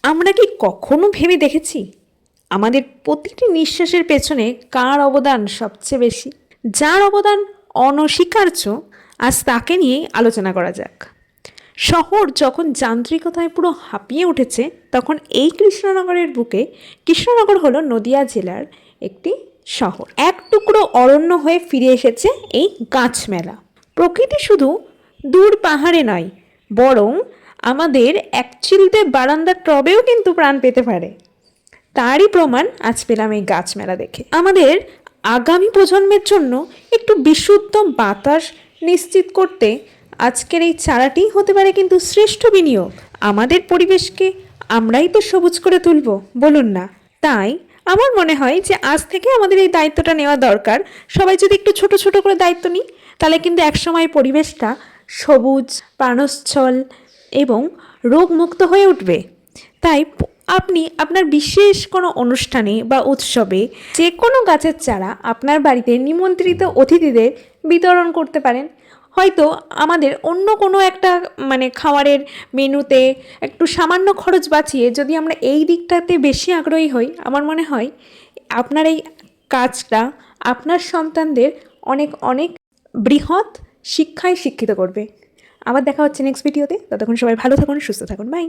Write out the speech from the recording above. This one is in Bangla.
আমরা কি কখনো ভেবে দেখেছি আমাদের প্রতিটি নিঃশ্বাসের পেছনে কার অবদান সবচেয়ে বেশি? যার অবদান অনস্বীকার্য, আজ তাকে নিয়েই আলোচনা করা যাক। শহর যখন যান্ত্রিকতায় পুরো হাঁপিয়ে উঠেছে, তখন এই কৃষ্ণনগরের বুকে, কৃষ্ণনগর হলো নদিয়া জেলার একটি শহর, এক টুকরো অরণ্য হয়ে ফিরে এসেছে এই গাছ মেলা। প্রকৃতি শুধু দূর পাহাড়ে নয়, বরং আমাদের একচিলতে বারান্দার টবেও কিন্তু প্রাণ পেতে পারে। তারই প্রমাণ আজ পেলাম এই গাছ মেলা দেখে। আমাদের আগামী প্রজন্মের জন্য একটু বিশুদ্ধ বাতাস নিশ্চিত করতে আজকের এই চারাটি হতে পারে কিন্তু শ্রেষ্ঠ বিনিয়োগ। আমাদের পরিবেশকে আমরাই তো সবুজ করে তুলব, বলুন না? তাই আমার মনে হয় যে আজ থেকে আমাদের এই দায়িত্বটা নেওয়া দরকার। সবাই যদি একটু ছোট ছোট করে দায়িত্ব নিই, তাহলে কিন্তু একসময় পরিবেশটা সবুজ, প্রাণোচ্ছল এবং রোগমুক্ত হয়ে উঠবে। তাই আপনি আপনার বিশেষ কোনো অনুষ্ঠানে বা উৎসবে যে কোনো গাছের চারা আপনার বাড়িতে নিমন্ত্রিত অতিথিদের বিতরণ করতে পারেন। হয়তো আমাদের অন্য কোনো একটা খাবারের মেনুতে একটু সামান্য খরচ বাঁচিয়ে যদি আমরা এই দিকটাতে বেশি আগ্রহী হই, আমার মনে হয় আপনার এই কাজটা আপনার সন্তানদের অনেক অনেক বৃহৎ শিক্ষায় শিক্ষিত করবে। আবার দেখা হচ্ছে নেক্সট ভিডিওতে। ততক্ষণ সবাই ভালো থাকুন, সুস্থ থাকুন, বাই।